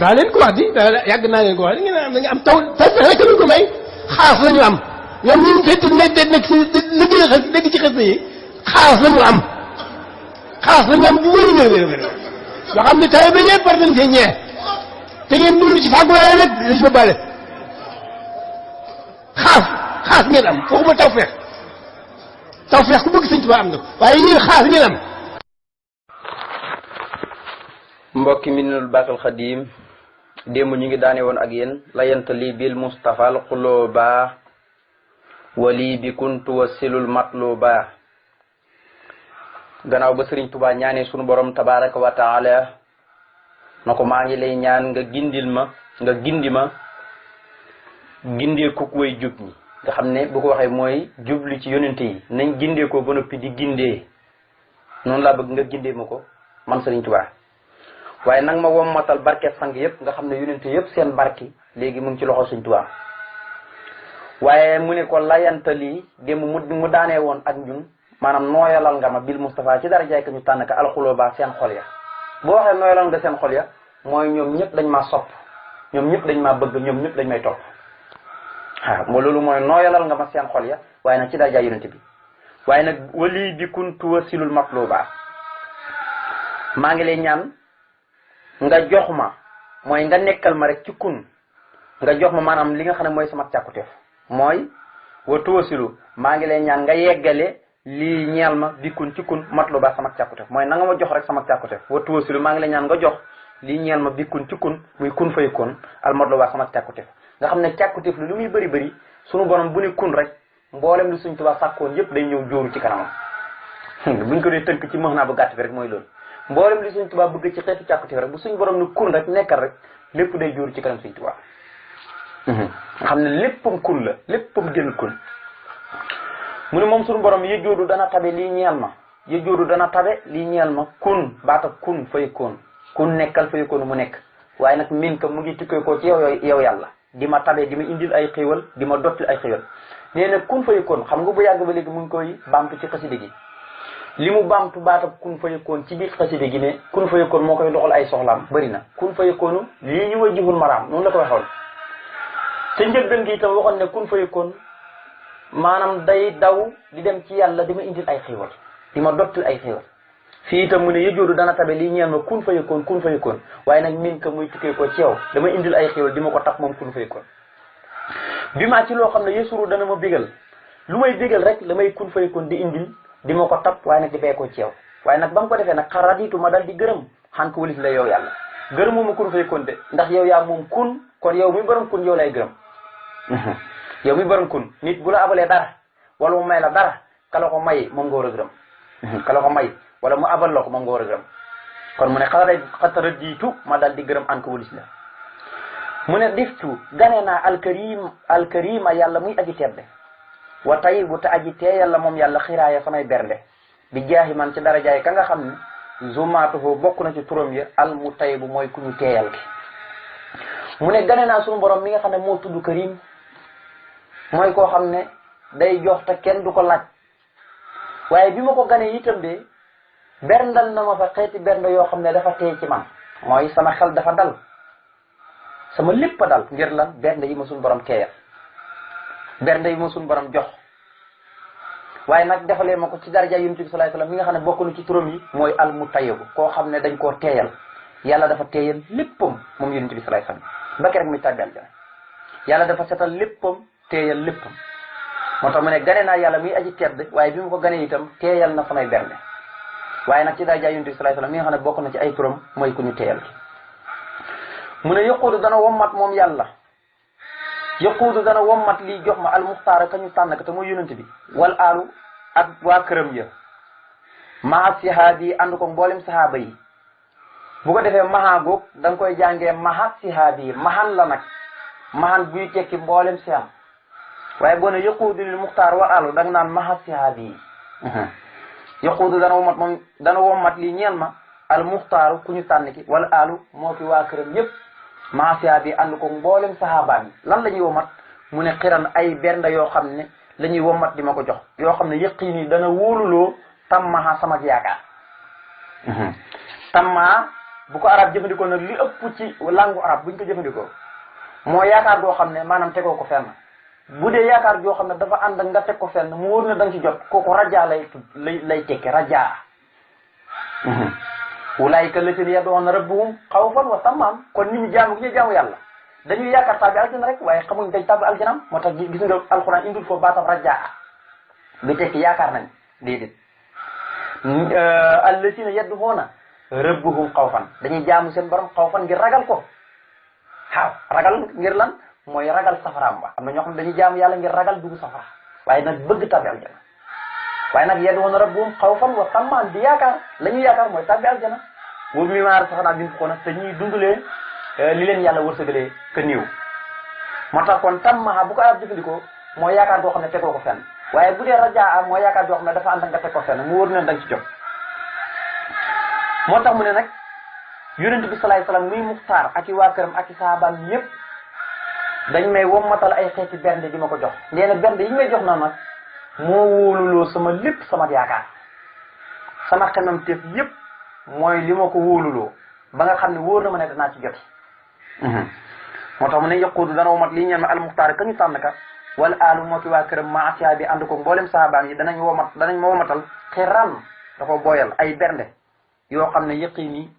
daa leen ko wax di yàgg naa leen ko wax di ngeen am taw rek lañ ko may xaas la ñu am ñoom ñu fekk nekk si dégg ci xas yi xaas la ñu am xaas la ñu am bu wér yoo xam ne taw bi ñëpp war nañ cee ñee te ngeen dund ci fàgguwaay rek dañ fa bale xaas ngeen am waxuma tawfeex ku bëgg sëñ Tuubaa am na ko waaye yéen xaas ngeen am. mbokki Minanul Baaxil Xadiim démb ñu ngi daane woon ak yéen layantali bil Mustafal xulooba wali bi kuntu wasilul matluba gannaaw ba Sëriñ Tuubaa ñaanee sunu borom tabaraka wa taala na ko maa ngi lay ñaan nga gindi ma gindee ko way jub ñi nga xam ne bu ko waxee mooy jubli ci yonente yi nañ gindee ko ba noppi di gindee noonu laa bëgg nga gindee ma ko man Sëriñ Tuubaa waaye nag ma wommatal barke sang yëpp nga xam ne yonente yëpp seen barki léegi mu ngi ci loxo Sëriñ Tuubaa waaye mu ne ko layantali démb mu daanee woon ak ñun maanaam nooyalal nga ma bil Moustapha ci dara jaay ka ñu tànn ka alxulóoba seen xol ya boo waxee nooyalal nga seen xol ya mooy ñoom ñëpp dañ maa sopp ñoom ñëpp dañ maa bëgg ñoom ñëpp dañ may topp waaw moo loolu mooy nooyalal nga ma seen xol ya waaye nag ci dara jaay yonente bi waaye nag wali bi kuntu wasilul matluba maa ngi lay ñaan nga jox ma mooy nga nekkal ma rek ci kun nga jox ma maanaam li nga xam ne mooy sama càkkuteef mooy wa tuwasilu maa ngi lay ñaan nga yeggale lii ñeel ma bi kun ci kun matlu ba sama càkkuteef mooy na nga ma jox rek sama càkkuteef wa tuwasilu maa ngi lay ñaan nga jox lii ñeel ma bi kun ci kun muy kun fay kun al matlu ba sama càkkuteef nga xam ne càkkuteef lu muy bëri bëri sunu borom bu ne kun rek mboolem lu Sëriñ Tuubaa sàkkoon yëpp day ñëw jóoru ci kanamam buñ ko dee tënk ci mëx naa bu gàtt bi rek mooy loolu mboolem li Sëriñ Tuubaa bëgg ci xeetu càkkuteef rek bu suñ borom ni kun rek nekkal rek lépp day jóoru ci kanam Sëriñ Tuubaa nga xam ne léppam kun la léppam génn kun mu ne moom suñu borom yëjoodu dana tabe lii ñeel ma yëjoodu dana tabe lii ñeel ma kun baata kun fay kun nekkal fay kun mu nekk waaye nag min ka mu ngi tukkee ko ci yow yàlla di ma tabe di ma indil ay xéewal di ma dottil ay xéewal nee na kun fay kun xam nga bu yàgg ba léegi mu ngi koy baamtu ci xaside gi li mu baamtu baatab kun fayakoon ci biir xaside gi ne kun fayakoon moo koy doxal ay soxlaam bëri na kun fayakoonu lii ñu way jiful maraam noonu la ko waxoon te njëlbeen gi itam waxoon ne kun fayakoon maanaam day daw di dem ci yàlla di ma indil ay xéewal di ma dottil ay xéewal fii itam mu ne yëjoodu dana tabe lii ñeel ma kun fayakoon waaye nag min ka muy tukkee ko ci yow dama indil ay xéewal di ma ko tax moom kun fayakoon bi maa ci loo xam ne yesuru dana ma bégal lu may bégal rek la may kun fayakoon di indil di ma ko tapp waaye nag di bee ko ci yow waaye nag ba mu ko defee nag xaraditu ma dal di gërëm xan ko walis la yow yàlla gërëm ma kun fayakoon de ndax yow yaa moom kun kon yow mi borom kun yow lay gërëm yow mi borom kun nit bu la abalee dara wala mu may la dara kala ko may moom nga war a gërëm kala ko may wala mu abal la ko moom nga war a gërëm kon mu ne xaraditu ma dal di gërëm an ko walis la mu ne diftu gane naa alkarima yàlla muy aji tedde wa tay bu te aji tee yàlla moom yàlla xiraaya samay bernde bi jaahi man ci darajaay ka nga xam ne zumaatuhu bokk na ci turam ya al mu tay bu mooy ku ñu teeyal ki mu ne gane naa suñu borom mi nga xam ne moo tudd karim mooy koo xam ne day jox te kenn du ko laaj waaye bi ma ko ganee itam de berndal na ma fa xeeti bernde yoo xam ne dafa teey ci man mooy sama xel dafa dal sama lépp a dal ngir lan bernde yi ma suñu borom teeyal bernde yi ma suñu borom jox waaye nag defalee ma ko ci daraja yonent bi sallallahu alayhi wasallam mi nga xam ne bokk na ci turam yi mooy al mutayyibu koo xam ne dañ koo teeyal yàlla dafa teeyal léppam moom yonent bi sallallahu alayhi wasallam ba rek muy tàggal jana yàlla dafa setal léppam teeyal léppam moo tax mu ne gane naa yàlla muy aji tedd waaye bi ma ko ganee itam teeyal na samay bernde waaye nag ci daraja yonent bi sallallahu alayhi wasallam mi nga xam ne bokk na ci ay turam mooy ku ñu teeyal ki mu ne yëquudu dana wommat moom yàlla yëquudu dana wommat lii jox ma almuxtaara ka ñu tànn ka te mooy yonent bi wal aalu ak waa këram ya maa sihaabi yi ànd ko mboolem sahaaba yi bu ko defee maha goog da nga koy jàngee maha sihaabi yi mahan la nag mahan buy tekki mboolem si am waaye boo ne yëquudu lil muxtaar wal aalu da nga naan maha sihaabi yi yëquudu dana wommat lii ñeel ma almuxtaaru ku ñu tànn ki wal aalu moo fi waa këram yépp maasiya bi ànd ko mboolem saxaabaan yi lan la ñuy womat mu ne xiran ay bernda yoo xam ne la ñuy womat di ma ko jox yoo xam ne yëqii ni dana wóoluloo tammaha sama yaakaar tammaha bu ko arab jëfandikoo nag li ëpp ci langue arab buñ ko jëfandikoo moo yaakaar goo xam ne maanaam tegoo ko fenn bu dee yaakaar joo xam ne dafa ànd ak nga teg ko fenn mu wóor na da nga ci jot kooku rajaa lay tekke rajaa ulaayika llaziina yad'uuna rabbahum xawfan wa tama'an kon nit ñi jaamu gi ñu jaamu yàlla dañuy yaakaar tàbbi aljana rek waaye xamuñ dañ tàbbi aljanam moo tax gis nga alxuraan indul foofu baatam rajaa lu tekki yaakaar nañ déedéet allaziina yad'uuna rabbahum xawfan dañuy jaamu seen borom xawfan ngir ragal ko waaw ragal ngir lan mooy ragal safaraam ba am na ñoo xam ne dañuy jaamu yàlla ngir ragal dugg safara waaye nag bëgg tàbbi aljana waaye nag yad'uuna rabbahum xawfan wa tama'an di yaakaar la ñuy yaakaar mooy tàbbi aljana boobu mi maar saxanaa bin ko nag te ñuy dundalee li leen yàlla wërsëgalee ka niiw moo tax kon tammaha bu ko arab jëfandikoo mooy yaakaar goo xam ne tegoo ko fenn waaye bu dee rajaa mooy yaakaar goo xam ne dafa ànd ak nga teg ko fenn mu wóor ne da nga ci jot moo tax mu ne nag yonent bi salaay salaam muy muxtaar ak i waa këram ak i saabaam yépp dañ may wommatal ay xeeti bernde di ma ko jox nee na bernde yi may jox na nag moo wóoluloo sama lépp sama yaakaar sama xemam teef yépp mooy li ma ko wóoluloo ba nga xam ne wóor na ma ne danaa ci jot moo tax mu ne yaquudu dana womat lii ñeen ma almuxtaar ka ñu tànn ka wala aalu moo ki waa këram ma asiya bi ànd ko mboolem saabaam yi danañ ma womatal xiran da ko booyal ay bernde yoo xam ne yëqi nii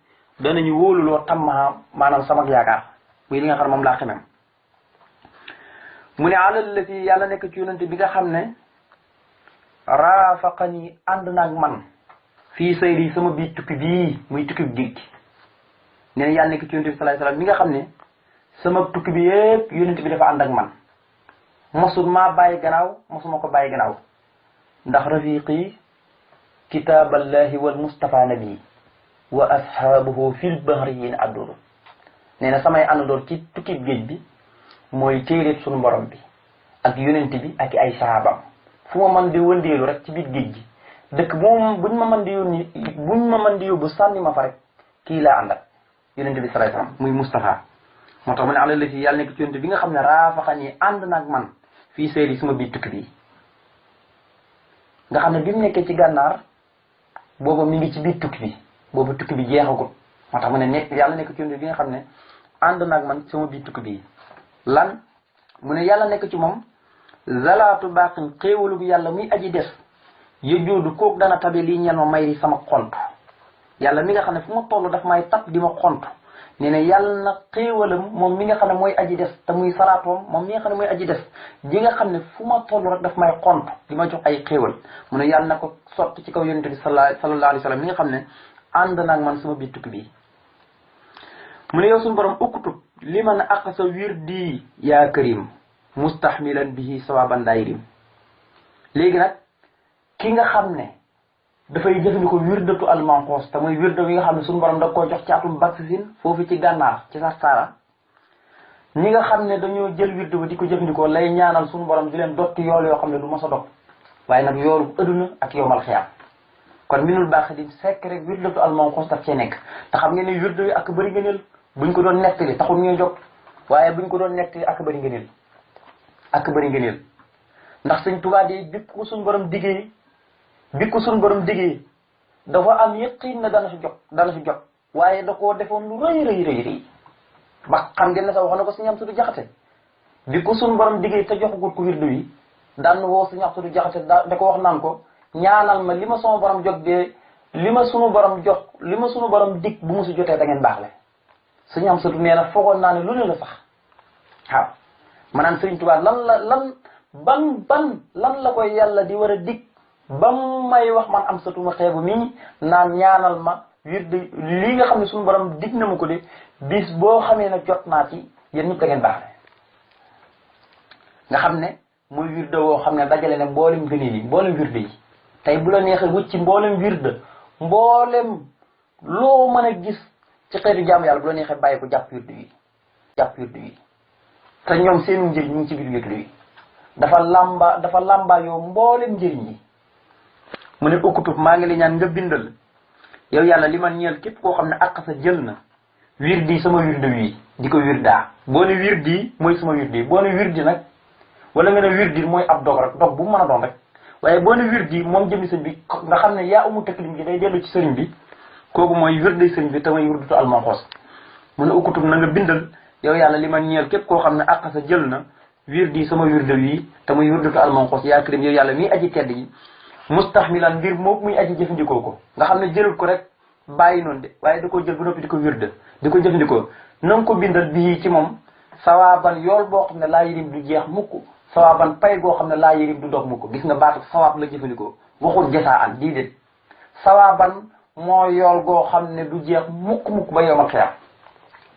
danañu wóoluloo tamma maanaam sama yaakaar muy li nga xam ne moom laa xemem mu ne alal la fi yàlla nekk ci yonente bi nga xam ne raafaqani ànd naag man fii sayri sama bii tukki bii muy tukki bi géej gi nee na yàlla nekk ci yonente bi salaay salaam bi nga xam ne sama tukki bi yëpp yonente bi dafa ànd ak man mosul maa bàyyi gannaaw mosuma ko bàyyi gannaaw ndax rafiqi kitaaballahi wal mustafa nabi wa ashaabuhu fil bahri yin adduru nee na samay àndandoor ci tukki géej bi mooy téeréeb sunu borom bi ak yonente bi ak ay sahabam fu ma mën di wëndeelu rek ci biir géej gi dëkk moom buñ ma mën di yóbbu sànni ma fa rek kii laa ànd ak yonente bi sallallahu alayhi wasallam muy Mustafa moo tax mu ne ala la fi yàlla nekk ci yonente bi nga xam ne raafaxani ànd naag man fii séeri suma biir tukki bi nga xam ne bi mu nekkee ci gànnaar booba mi ngi ci biir tukki bi boobu tukki bi jeexagul moo tax mu ne yàlla nekk ci yonente bi nga xam ne ànd naag man sama biir tukki bi lan mu ne yàlla nekk ci moom zalaatu baqin xéewalu bi yàlla muy aji des yëjoodu kooku dana tabe lii ñel ma may sama xont yàlla mi nga xam ne fu ma toll daf may tab di ma xont nee na yàlla na xéewalam moom mi nga xam ne mooy aji des te muy salaatoom moom mi nga xam ne mooy aji des ji nga xam ne fu ma toll rek daf may xont di ma jox ay xéewal mu ne yàlla na ko sotti ci kaw yonente bi sallallahu alayhi wa sallam mi nga xam ne ànd naag man sama biir tukki bi mu ne yow suñu borom ukkutub li man aqasa wirdi yaa karim mustahmilan bihi sawaban dayrim léegi nag ki nga xam ne dafay jëfandikoo wirdatu almanqoos te mooy wirda wi nga xam ne suñu borom da koo jox ci atum baksisin foofu ci gànnaar ci Sarsara ñi nga xam ne dañoo jël wirda ba di ko jëfandikoo lay ñaanal suñu borom di leen dotti yool yoo xam ne du mos a dog waaye nag yoolu adduna ak yowmal xiyaam kon minul baax di sekk rek wirdatu almanqoos daf cee nekk te xam ngeen ne wirda wi ak bëri ngëneel buñ ko doon nettali taxul ñuy jóg waaye buñ ko doon nettali ak bëri ngëneel ak bëri ngëneel ndax Sëñ Tuubaa de bi ko suñu borom diggee dafa am yëqiin na dana fi jot waaye da koo defoon lu rëy ba xam ngeen ne sax wax na ko Sëñ Amsadu Jaxate bi ko suñu borom diggee te joxagul ko wirdu wi daan woo Sëñ Amsadu Jaxate da ko wax naan ko ñaanal ma li ma sama borom jot de li ma sunu borom dig bu mu si jotee da ngeen baaxle Sëñ Amsadu nee na foogoon naa ne lu ne la sax waaw maanaam Sëriñ Tuubaa lan la koy yàlla di war a dig ba may wax man Amsatu ma xeebu mii naan ñaanal ma wirde lii nga xam ne suñu borom dig na ma ko de bis boo xamee ne jot naa ci yéen ñëpp da ngeen baax nga xam ne muy wirde woo xam ne dajale ne mboolem gëneel yi mboolem wirde yi tey bu la neexee wut ci mboolem wirde mboolem loo mën a gis ci xeetu jaamu yàlla bu la neexee bàyyi ko jàpp wirde yi te ñoom seenu njëriñ ñu ngi ci biir wirde yi dafa lamba yow mboolem njëriñ yi mu ne ukkutub maa ngi la ñaan nga bindal yow yàlla li man ñeel képp koo xam ne ak sa jël na wirdi sama wirde wi di ko wirdaa boo ne wirdi mooy sama wirdi boo ne wirdi nag wala nga ne wirdi mooy ab dog rek dog bu mu mën a doon rek waaye boo ne wirdi moom jëmi sëñ bi nga xam ne yaa umu taklim gi day dellu ci sëriñ bi kooku mooy wirde sëñ bi te mooy wirdutu almanxoos mu ne ukutub na nga bindal yow yàlla li ma ñeel képp koo xam ne àq sa jël na wirdi sama wirde wii te muy wirdutu almanxoos yaa karim yow yàlla miy aji tedd ji mustahmilan mbir moom muy aji jëfandikoo ko nga xam ne jëlul ko rek bàyyi noonu de waaye da koo jël ba noppi di ko wirde di ko jëfandikoo na nga ko bindal bii ci moom sawaaban yool boo xam ne laa yërim du jeex mukk sawaaban pay goo xam ne laa yërim du dog mukk gis nga baatu sawaab la jëfandikoo waxul jasaa an déedéet sawaaban moo yool goo xam ne du jeex mukk ba yowmal xiyaam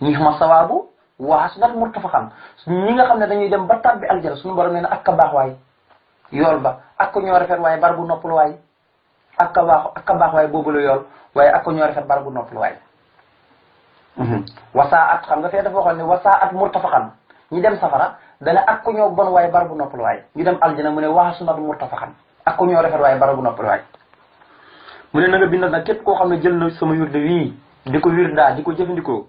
ñi xama sawaabu waas nat murtafaxan ñi nga xam ne dañuy dem ba tàbbi aljana suñu borom nee na ak ka baax waay yool ba ak ko ñoo rafet waaye bar bu nopplu waay ak ka baax waay boobu la yool waaye ak ko ñoo rafet bar bu nopplu waay wasaa at xam nga fee dafa waxoon ne wasaa at murtafaxan ñi dem safara dana ak ko ñoo bon waaye bar bu nopplu waay ñu dem aljana mu ne waasu nat murtafaxan ak ko ñoo rafet waaye bar bu nopplu waay mu ne na nga bindal nag képp koo xam ne jël na sama wirde wii di ko wirdaa di ko jëfandikoo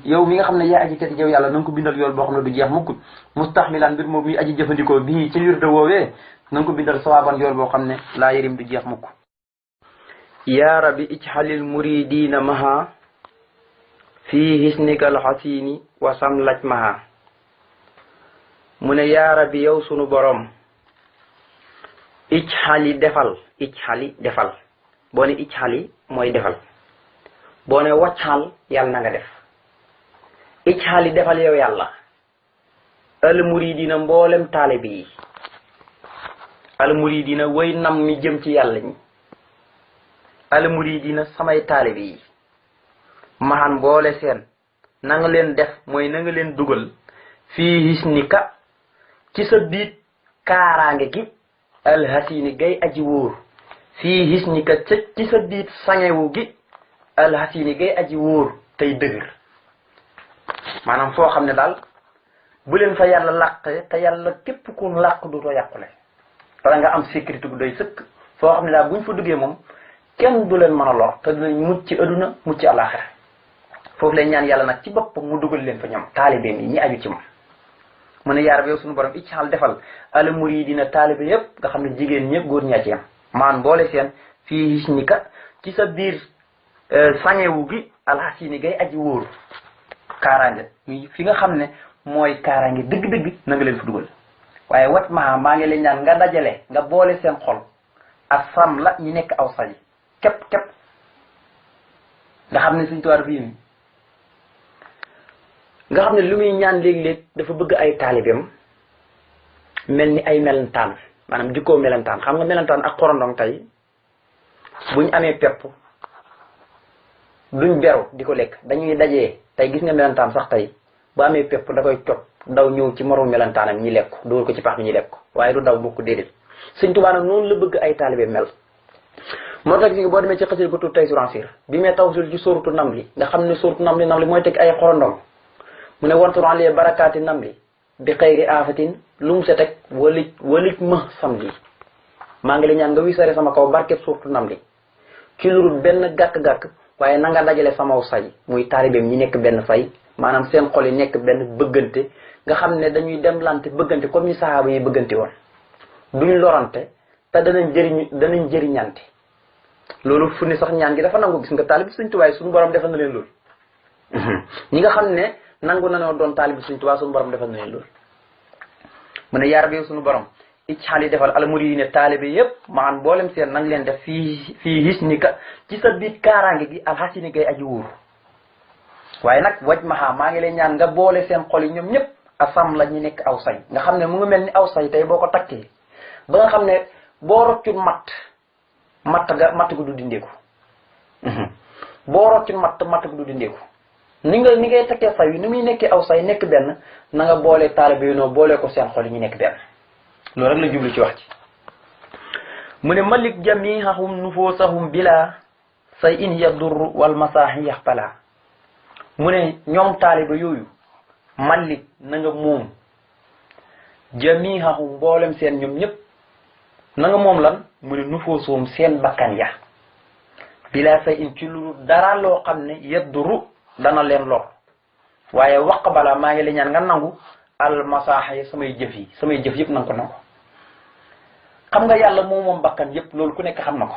yow mi nga xam ne yaa aji tedd yow yàlla na nga ko bindal yool boo xam ne du jeex mukk mustahmilan mbir moom mi aji jëfandikoo bii ci wirde woowee na nga ko bindal sawaaban yool boo xam ne laa yërim du jeex mukk yaa rabbi ijxalil muridina maha fii hisnikal xasini wasam laj maha mu ne yaa rabbi yow sunu borom ijxali defal boo ne ijxali mooy defal boo ne waccal yàlla na nga def ijxali defal yow yàlla al muridina mboolem taalibe yi al muridina way nam mi jëm ci yàlla ñi al muridina samay taalibe yi maxan boole seen na nga leen def mooy na nga leen dugal fii hisnika ci sa biit kaaraange gi alhasini gay aji wóor fii hisnika ci sa biit sangewu gi alhasini gay aji wóor tey dëgër maanaam foo xam ne daal bu leen fa yàlla làqee te yàlla képp ku làq du too yàqule wala nga am sécurité bu doy sëkk foo xam ne daal buñ fa duggee moom kenn du leen mën a lor te dinañ mucc ci aduna mucc ci àllaaxira foofu lay ñaan yàlla nag ci boppam mu dugal leen fa ñoom taalibeem yi ñi aju ci moom mu ne yaar bi yow suñu borom iccaal defal al muridina taalibe yëpp nga xam ne jigéen ñëpp góor ñaa ci yam maan boole seen fii hisnika ci sa biir sangewu gi alxasini gay aji wóor kaaraange fi nga xam ne mooy kaaraange dëgg-dëgg na nga leen fa dugal waaye wat maa ngi leen ñaan nga dajale nga boole seen xol ak sam la ñu nekk aw saji képp nga xam ne suñ tuwaar fii mi nga xam ne lu muy ñaan léeg-léeg dafa bëgg ay taalibeem mel ni ay melentaan maanaam jikkoo melentaan xam nga melentaan ak xorondong tey buñ amee pepp duñ beru di ko lekk dañuy dajee tey gis nga melentaan sax tey bu amee pepp da koy cop daw ñëw ci moroom melentaanam ñi lekk ko dugal ko ci pax bi ñi lekk ko waaye du daw bokk déedéet Sëñ Tuubaa nag noonu la bëgg ay taalibe mel moo tax boo demee ci xasida bu tudd tey suransir bi mee tawsul ci sóorutu Namli nga xam ne sóorutu Namli mooy teg ay xorondong mu ne wantur alee barakaati Namli bi xëyri aafatin lu mu se teg walit ma samedi maa ngi la ñaan nga wisare sama kaw barkeb sóorutu Namli ci lurut benn gàkk-gàkk waaye na nga dajale samaw say muy taalibeem ñi nekk benn say maanaam seen xol yi nekk benn bëggante nga xam ne dañuy demlante bëggante comme ni sahaaba yi bëggante woon duñ lorante te danañ jëriñante loolu fu ni sax ñaan gi dafa nangu gis nga taalib Sëñ Tuubaa suñu borom defal na leen loolu ñi nga xam ne nangu na noo doon taalib Sëñ Tuubaa suñu borom defal na leen loolu mu ne yaar bi suñu borom iccaal yi defal almuri yi ne taalibe yépp maan boolem seen nang leen def fii his ni ka ci sa biit kaaraange gi alxasini gay aji wóor waaye nag waj maxaa maa ngi leen ñaan nga boole seen xol yi ñoom ñëpp asam la ñu nekk aw say nga xam ne mu ngi mel ni aw say tey boo ko takkee ba nga xam ne boo roccul matt gu du dindeeku boo roccul matt gu du dindeeku ni ngay takkee say yi ni muy nekkee aw say nekk benn na nga boole taalibe yi noo boole ko seen xol yi ñu nekk benn loolu rek la jublu ci wax ci mu ne malik jamihahum nufoosahum bila say in yadur wal masaahi yaxpala mu ne ñoom taaliba yooyu malik na nga moom jamihahum mboolem seen ñoom ñëpp na nga moom lan mu ne nufoosahum seen bakkan ya bila say in ci lu dara loo xam ne yadduru dana leen lor waaye waq bala maa ngi la ñaan nga nangu al masaahi samay jëf yëpp nanga ko nangu xam nga yàlla moom bakkan yépp loolu ku nekk xam na ko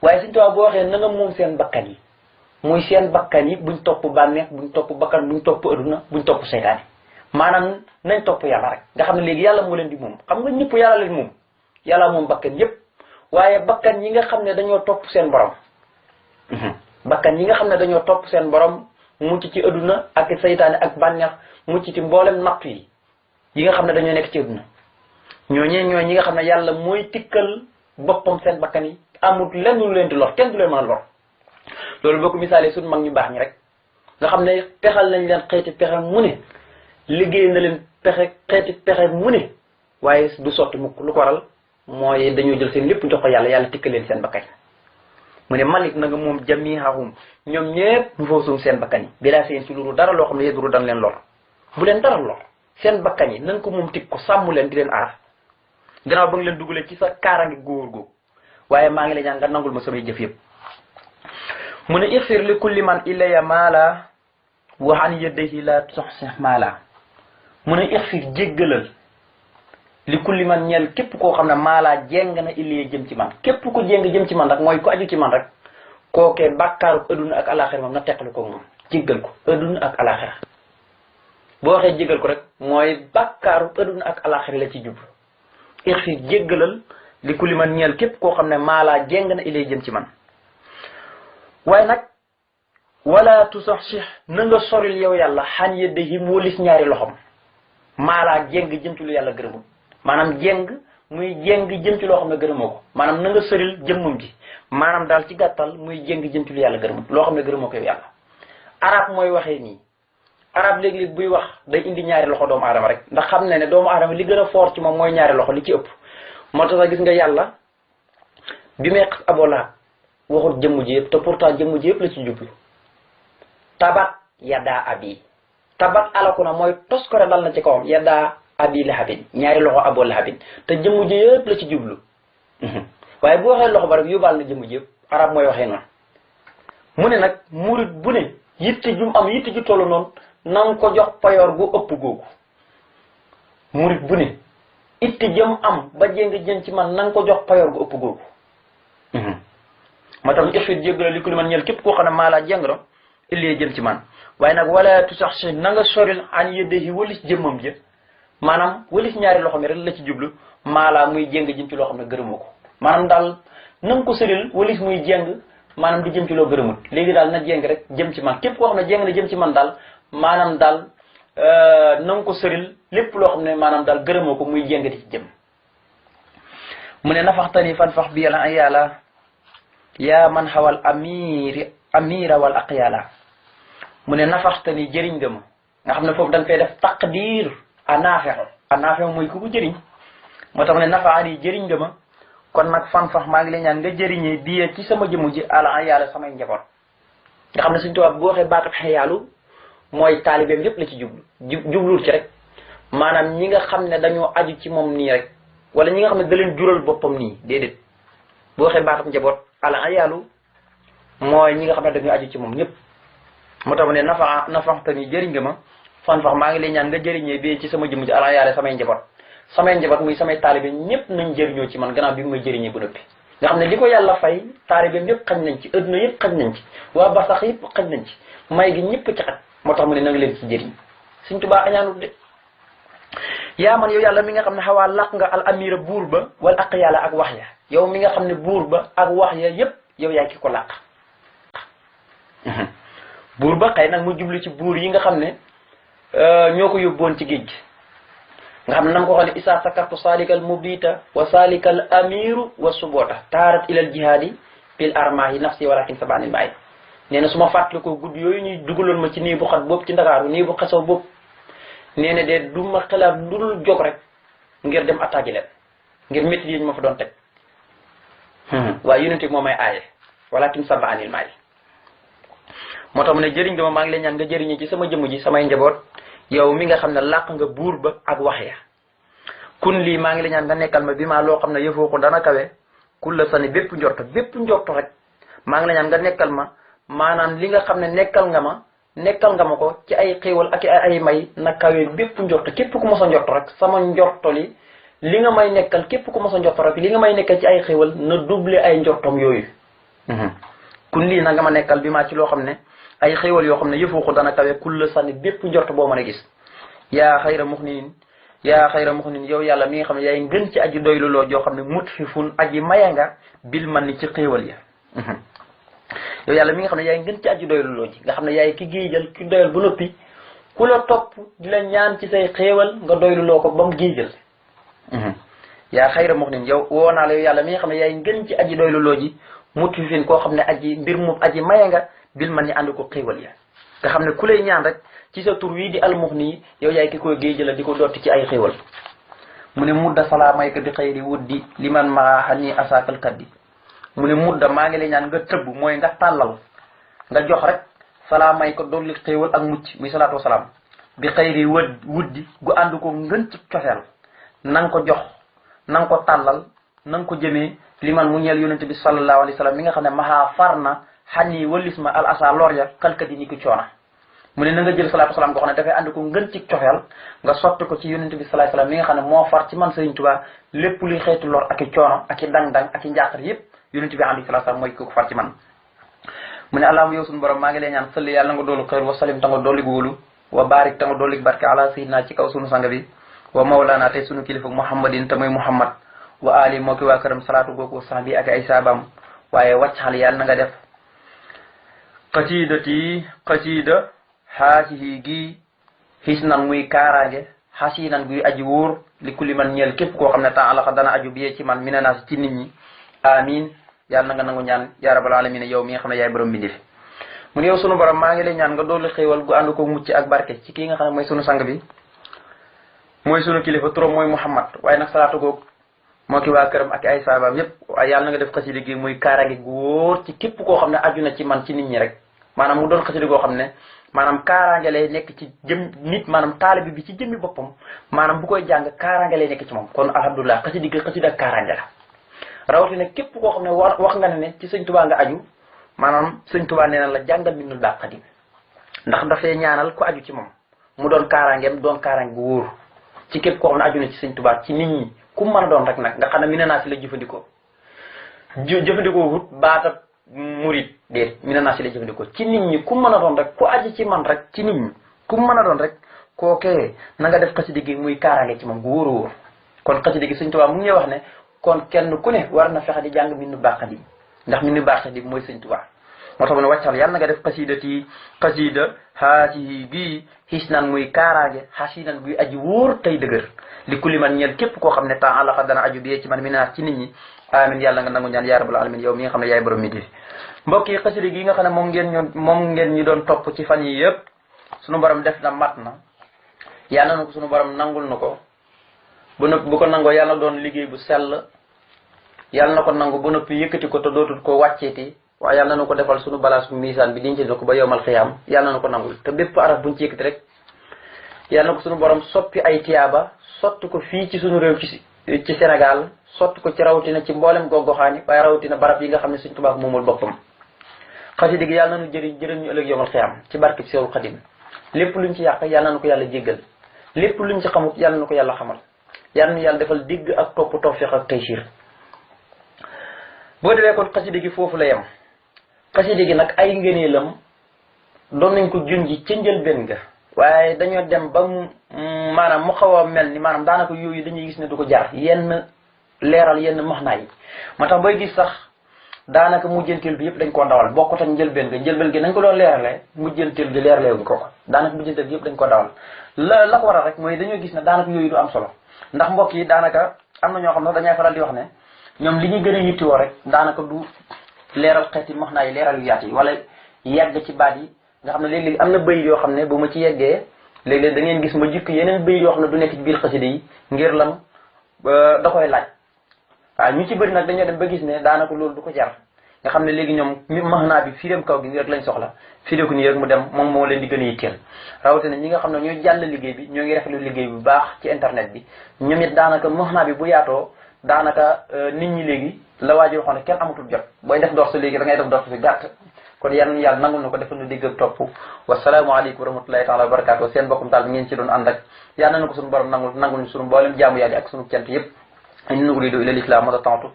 waaye Sëñ Tuubaa boo waxee na nga moom seen bakkan yi muy seen bakkan yi buñ topp bànneex buñ topp bakkan buñ topp aduna buñ topp seytaane maanaam nañ topp yàlla rek nga xam ne léegi yàlla moo leen di moom xam nga ñëpp yàlla leen moom yàlla moom bakkan yëpp waaye bakkan yi nga xam ne dañoo topp seen borom bakkan yi nga xam ne dañoo topp seen borom mucc ci aduna ak seytaane ak bànneex mucc ci mboolem nattu yi nga xam ne dañoo nekk ci aduna ñooñee ñi nga xam ne yàlla mooy tikkal boppam seen bakkan yi amul lenn lu leen di lor kenn du leen mën a lor loolu boo ko misaalee suñ mag ñu baax ñi rek nga xam ne pexal nañ leen xeeti pexe mu ne liggéey na leen xeeti pexe mu ne waaye du sotti mukk lu ko waral mooy dañoo jël seen lépp jox ko yàlla tikkal leen seen bakkan mu ne malik na nga moom jamihahum ñoom ñëpp ñu foofu suum seen bakkan yi bilaa seen ci loolu dara loo xam ne yeduru dan leen lor bu leen dara lor seen bakkan yi nañ ko moom tig ko sàmm leen di leen aar gannaaw ba nga leen dugalee ci sa kaaraange góor googu waaye maa ngi la ñaan nga nangul ma samay jëf yëpp mu ne ixfir li kulli man ilaya maala wa an yadayhi la tuxsi maala mu ne ixfir jéggalal li kulli man ñeel képp koo xam ne maala jéng na ilaya jëm ci man képp ko jéng jëm ci man rek mooy ko aju ci man rek kookee bàkkaaru adduna ak alaxira moom na teqali ko moom jéggal ko adduna ak alaxira boo waxee jéggal ko rek mooy bàkkaaru adduna ak alaxira la ci jublu ixfir jéggalal li kulli man ñeel képp koo xam ne maalaa jéng na ilay jëm ci man waaye nag wala tusaxsih na nga soril yow yàlla xan yëddahim walis ñaari loxom maalaa jéng jëm ci lu yàlla gërëmul maanaam jéng muy jéng jëm ci loo xam ne gërëmoo ko maanaam na nga soril jëmmum gi maanaam daal ci gàttal muy jéng jëm ci lu yàlla gërëmul loo xam ne gërëmoo ko yow yàlla arab mooy waxee nii arab léeg-léeg buy wax day indi ñaari loxo doomu aadama rek ndax xam ne doomu aadama li gën a fort ci moom mooy ñaari loxo li ci ëpp moo tax gis nga yàlla bi may xas Abu Lahab waxut jëmm ji yëpp te pourtant jëmm ji yëpp la ci jublu tabat yaddaa abi tabat alaku na mooy tos ko dal na ci kawam yaddaa abi lahabin ñaari loxo Abu Lahabin te jëmm ji yëpp la ci jublu waaye bu waxee loxo ba rek yóbbaal na jëmm ji yëpp arab mooy waxee noonu mu ne nag murit bu ne yitte ju am yitte ju tollu noonu na nga ko jox payoor gu ëpp googu murit bu ne itte jëm am ba jéng jëm ci man na nga ko jox payoor gu ëpp googu ma tax ixfir jéggala li ku li man ñeel képp koo xam ne maa laa jéng ro illee jëm ci man waaye nag wala tu sax si na nga soril an yëddeyi walis jëmmam jë maanaam walis ñaari loxo mi rek la ci jublu maalaa muy jéng jëm ci loo xam ne gërëmoo ko maanaam daal na nga ko soril walis muy jéng maanaam di jëm ci loo gërëmut léegi daal na jéng rek jëm ci man képp koo xam ne jéng na jëm ci man daal maanaam daal na nga ko soril lépp loo xam ne maanaam daal gërëmoo ko muy jéng di ci jëm mu ne nafaxtani fan fax bi yàlla ay yàlla yaa man xawal amira wal aqyala mu ne nafaxtani jëriñ nga ma nga xam ne foofu dañ fay def taqdir a naafexo mooy ku ko jëriñ moo tax mu ne nafaani jëriñ nga ma kon nag fan fax maa ngi lay ñaan nga jëriñee biye ci sama jëmu ji ala ay yàlla samay njaboot nga xam ne suñu tubaab bu waxee baatu xeyaalu mooy taalibeem yépp la ci jubluur ci rek maanaam ñi nga xam ne dañoo aju ci moom nii rek wala ñi nga xam ne da leen jural boppam nii déedéet bu waxee baatam njaboot ala ayaalu mooy ñi nga xam ne dañoo aju ci moom ñëpp moo tax mu ne nafaxta ni jëriñ nga ma fan fax maa ngi lay ñaan nga jëriñee bi ci sama jëmm ji ala ayaale samay njaboot muy samay taalibe ñëpp nañ jëriñoo ci man gannaaw bi mu may jëriñee bu noppi nga xam ne li ko yàlla fay taalibeem yëpp xañ nañ ci adduna yëpp xañ nañ ci waa basax yëpp xañ nañ ci may gi ñëpp ci xat moo tax mu ne na nga leen ci jëriñ Sëñ Tuubaa añaanul de yaa man yow yàlla mi nga xam ne xawaa laq nga al amira buur ba wala aq yàlla ak wax ya yow mi nga xam ne buur ba ak wax ya yépp yow yaa ki ko làq buur ba xëy nag mu jublu ci buur yi nga xam ne ñoo ko yóbboon ci géej gi nga xam ne nam ko xam ne isa sakartu salikal mubita wa salikal amiru wa subota taarat ilal jihaadi fil armahi nafsi walakin sabanil maay nee na su ma fàttali ko guddi yooyu ñuy dugaloon ma ci nii bu xat boobu ci ndakaaru nii bu xesaw boobu nee na de du ma xalaat lu dul jóg rek ngir dem attaqué leen ngir métti yi ñu ma fa doon teg waaye yonent moo may aaye walakin saba anil maay moo tax mu ne jëriñ nga ma maa ngi lay ñaan nga jëriñi ci sama jëmm ji samay njaboot yow mi nga xam ne làq nga buur ba ak wax ya kun lii maa ngi lay ñaan nga nekkal ma bi maa loo xam ne yëfoo ko dana kawe kulla sani bépp njorto rek maa ngi lay ñaan nga nekkal ma maanaam li nga xam ne nekkal nga ma ko ci ay xéewal ak ay may na kawe bépp njorto képp ku mos a njorto rek sama njorto li nga may nekkal képp ku mos a njorto rek li nga may nekkal ci ay xéewal na double ay njortom yooyu kun lii na nga ma nekkal bi maa ci loo xam ne ay xéewal yoo xam ne yëfoo ko dana kawe kulla sànni bépp njort boo mën a gis yaa xayra muxninin yow yàlla mi nga xam ne yaay ngën ci aji doylu loo joo xam ne mutxifun aji maya nga bil man ni ci xéewal ya yow yàlla mi nga xam ne yaay ngën ci aji doylu loo ji nga xam ne yaay ki géejal ki doyal ba noppi ku la topp di la ñaan ci say xéewal nga doylu loo ko ba mu géejal yaa xayra muxnin yow woo naa la yow yàlla mi nga xam ne yaay ngën ci aji doylu loo ji mutxifin koo xam ne aji mbir mu aji maya nga bil man ni ànd ko xéewal ya nga xam ne ku lay ñaan rek ci sa tur wii di almuxni yow yaay ki koy géejal di ko dotti ci ay xéewal mu ne mudda salaamayka bi xayri wuddi li man maa xani asaakal kaddi mu ne mudda maa ngi lay ñaan nga tëbb mooy nga tàllal nga jox rek salaamayka dolli xéewal ak mucc muy salaatu wasalaam bi xayri wuddi gu ànd ko ngën ci cofeel na nga ko jox na nga ko tàllal na nga ko jëmee li man mu ñeel yonente bi sallallahu alayhi wa sallam mi nga xam ne mahaa far na xani walis ma al asa lor ya kalkadi ni ki coona mu ne na nga jël salaatu salaam goo xam ne dafay ànd ko ngën ci cofeel nga sotti ko ci yonente bi sallallahu alayhi wa sallam mi nga xam ne moo far ci man Sëriñ Tuubaa lépp luy xeetu lor ak i coono ak i dang-dang ak i njàqar yépp yonente bi alayhi salaatu salaam mooy ko far ci man mu ne allahumma yow suñu borom maa ngi lay ñaan salli yàlla nga doolu xëyr wa salim ta nga dolli góolu wa barik ta nga dolli barke ala sayyidina ci kaw sunu sang bi wa mawlana tey sunu kilifa muhammadin te muy muhammad wa ali moo ki waa këram salaatu googu sax bi ak ay saabam waaye wàccaxal yàlla na nga def xasiida xaasihi gi xis nan muy kaaraange xasi nan guy aji wóor li kulli man ñeel képp koo xam ne temps alaxa dana aju biyee ci man mi nenaasi ci nit ñi amin yàlla na nga nangu ñaan yaa rabbal alamin yow mi nga xam ne yaay borom bi ndif mu ne yow sunu borom maa ngi lay ñaan nga dolli xéewal gu ànd ko mucc ak barke ci kii nga xam ne mooy sunu sang bi mooy sunu kilifa turam mooy muhammad waaye nag salaatu googu moo ki waa këram ak ay saabaam yépp waaye yàlla na nga def xasida gi muy kaaraange gu wóor ci képp koo xam ne aju na ci man ci nit ñi rek maanaam mu doon xasida goo xam ne maanaam kaaraange lay nekk ci jëm nit maanaam taalibe bi ci jëmmi boppam maanaam bu koy jàng kaaraange lay nekk ci moom kon alhamdulilah xasida gi xasida kaaraange la rawatina képp koo xam ne wax nga ne ci sëñ tubaa nga aju maanaam sëñ tubaa nee na la jàngal Minanul Baaqil ndax dafay ñaanal ku aju ci moom mu doon kaaraangeem doon kaaraange gu wóor ci képp koo xam ne aju na ci sëñ tubaa ci nit ñi ku mën a doon rek nag nga xam ne mi ne naa si la jëfandikoo jëfandikoo wut baata murit déet mi ne naa si la jëfandikoo ci nit ñi ku mën a doon rek ku aju ci man rek ci nit ñi ku mën a doon rek kookee na nga def xasida gi muy kaaraange ci moom gu wóor a wóor kon xasida gi sëñ tubaa mu ngi wax ne kon kenn ku ne war na fexe di jàng Minanul Baaqil ndax Minanul Baaqil mooy sëñ tubaa moo tax mu ne wàccal yàlla na nga def xasida xaasihi gi xis nan muy kaaraange xasi nan guy aji wóor tey dëgër li kulli man ñeel képp koo xam ne temps àlaxa dana aju biyee ci man mi naas ci nit ñi amin yàlla nga nangu ñaan yaa rabbal alamin yow mi nga xam ne yaay borom mi di mbokk yi xasida gi nga xam ne moom ngeen ñu doon topp ci fan yi yëpp sunu borom def na mat na yàlla na ko sunu borom nangul na ko bu noppi bu ko nangoo yàlla doon liggéey bu sell yàlla na ko nangu ba noppi yëkkati ko te dootul ko wàcceeti waaye yàlla na ko defal sunu balaas bu misaan bi dincee ko ba yowmal xiyaam yàlla na ko nangul te bépp araf buñ ci yëkkati rek yàlla na ko sunu borom soppi ay tiyaaba sotti ko fii ci sunu réew ci Sénégal sotti ko ci rawatina ci mboolem gox-goxaani waaye rawatina barab yi nga xam ne Sëñ Tuubaa moomul boppam xasida gi yàlla na nu jëriñ ñu ëllëg yowmal xiyaam ci barke Seexul Xadim lépp luñ ci yàq yàlla na ko yàlla jéggal lépp luñ ci xamut yàlla na ko yàlla xamal yàlla na yàlla defal digg ak topp tawfiq ak taysiir boo defee kon xasida gi foofu la yem xasida gi nag ay ngëneelam doon nañ ko junji ca njëlbéen ga waaye dañoo dem ba maanaam mu xaw a mel ni maanaam daanaka yooyu dañuy gis ne du ko jar yenn leeral yenn maxnaa yi moo tax booy gis sax daanaka mujjanteel bi yëpp dañ koo dawal bokkut ak njëlbéen gi nañ ko doon leeralee mujjanteel gi leeraleewuñ ko daanaka mujjanteel gi yëpp dañ ko dawal la ko waral rek mooy dañoo gis ne daanaka yooyu du am solo ndax mbokk yi daanaka am na ñoo xam ne dañay faral di wax ne ñoom li ñuy gën a yittewoo rek daanaka du leeral xeeti maxnaa yi leeral yu yaat yi wala yegg ci baat yi nga xam ne léeg-léeg am na bayit yoo xam ne bu ma ci yeggee léeg-léeg da ngeen gis ma jukki yeneen bayit yoo xam ne du nekk ci biir xasida yi ngir lan da koy laaj waaw ñu ci bëri nag dañoo dem ba gis ne daanaka loolu du ko jar nga xam ne léegi ñoom maxnaa bi fii dem kaw gi rek lañ soxla fii ko nii rek mu dem moom moo leen di gën a yitteel rawatina ñi nga xam ne ñooy jàll liggéey bi ñoo ngi rafetlu liggéey bu baax ci internet bi ñoom it daanaka maxnaa bi bu yaatoo daanaka nit ñi léegi la waa ji waxoon ne kenn amatul jot booy def dox sa léegi da ngay def dox si gàtt kon yal na yàlla nangul na ko defal nu dégg ak topp wasalaamualeykum wa rahmatullahi taala wa barakatuh seen bokkum taal bi ngeen ci doon ànd ak yal na ko suñu borom nangul suñu mboolem jaamu yàlla ak suñu cant yëpp in uridu ila l-islam ma stata'tu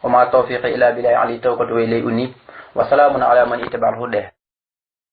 wa ma tawfiqi illa billahi alayhi tawakkaltu wa ilayhi unib wa salaamun ala man ittaba al huda